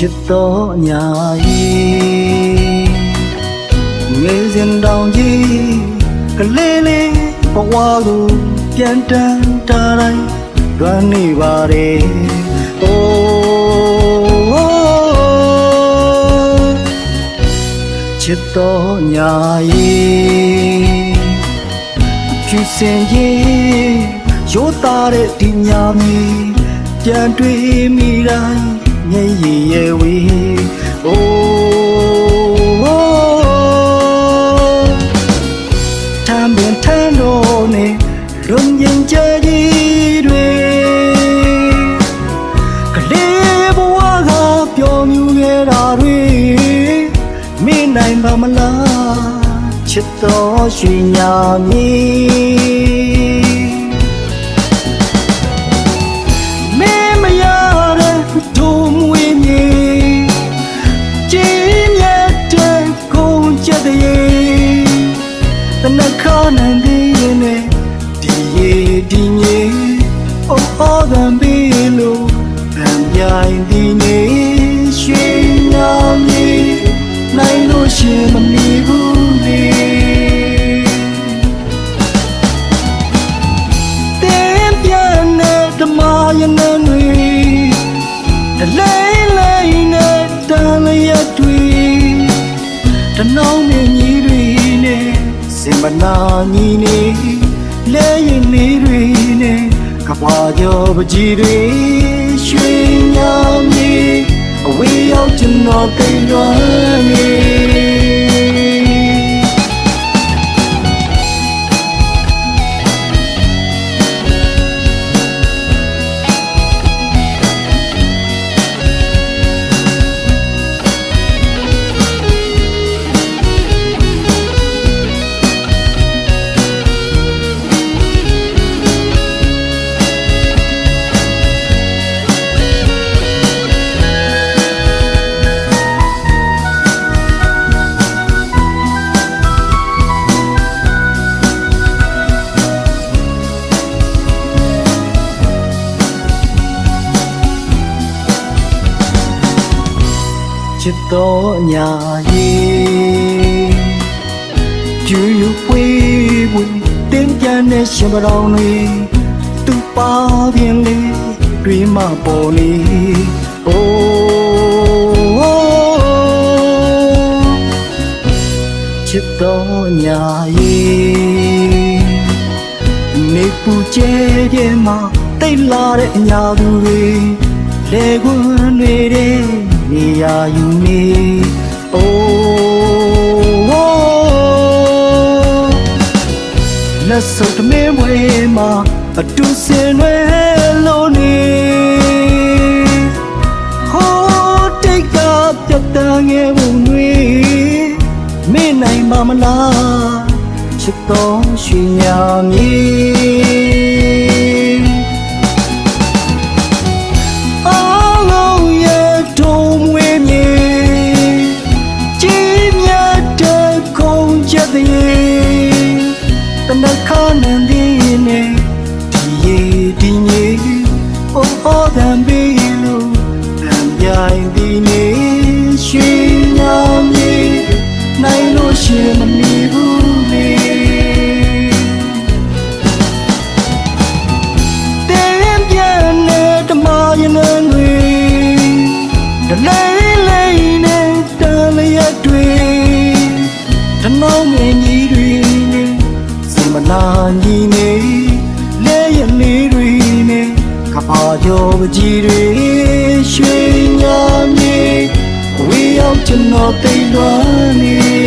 ချစ်တော်ညာကြီးငယ်စဉ်တောင်ကြီးကလေးလေးဘဝကိုပြန်တန်းတာတိုင်းလွမ်းနေပါတယ်အိုးချစ်တော်ညာကြီးဖြူစင်ကြီးရိုးသားတဲ့ဒီညာမီပြန်တွေ့မိတိုင်းမျက်ရည်ရဲ့ဝေးအိုးထမ်းပင်ထမ်းတော်နဲ့လွန်ရင်ကြည်တွေကလေးဘဝကပျော်မြူခဲ့တာတွေမင်းနိုင်ပါမလားချစ်တော်ရွှေညာမီနှခါနိုင်သေးရင်နဲ့ဒီရေဒီငေအော်အော်တန်ပြီးလို့ဗံပြိုင်ဒီနေရွှေညာမီနိုင်လို့ရှင်မမီဘူးလေတင်းပြန်တဲ့ဓမ္မရနံတွေတလိမ့်လိမ့်နဲ့တန်လျက်တွေတနှောင်းမြင်ကြီးတွေနဲ့စင်မနာညီနေလဲရင်လေးတွေနဲ့ကပွားကြောပကြီးတွေရွှေညာမီအဝေးရောက်ကျွန်တော်သိလွမ်းနေချစ်တော်ညာကြီးကျူယူပွေးပွေးတင်းပြန်တဲ့ရှင်ပတော်တွေသူပါပြင်းလေးတွေးမှပေါ်နေအိုးချစ်တော်ညာကြီးနေပူကျဲကျဲမှာတိတ်လာတဲ့အညာသူတွေလေကွန်းတွေတဲ့နေရာယူနေအိုးလက်စုပ်တမင်းဝဲမှာအတူစင်ရွယ်လို့နေဟိုးတိတ်ကပြတ်တန်းငယ်ပုံတွေမင်းနိုင်ပါမလားချစ်တော်ရွှေညာမီတနခါနန်ဒီနေဒီရေဒီငေအော်အော်တန်ပြီးလို့ဗံပြိုင်ဒီနေရွှေညာမီနိုင်လို့ရှင်မမီဘူးလေတင်းပြန်တဲ့ဓမ္မရနံတွေတလိမ့်လိမ့်နဲ့တန်လျက်တွေတနှောင်းမြင်ကြီးတွေမနာညီနေလဲရလေးတွေနဲ့ကပါကြောပကြီးတွေရွှေညာမီဝေးရောက်ကျွန်တော်သိလွမ်းနေ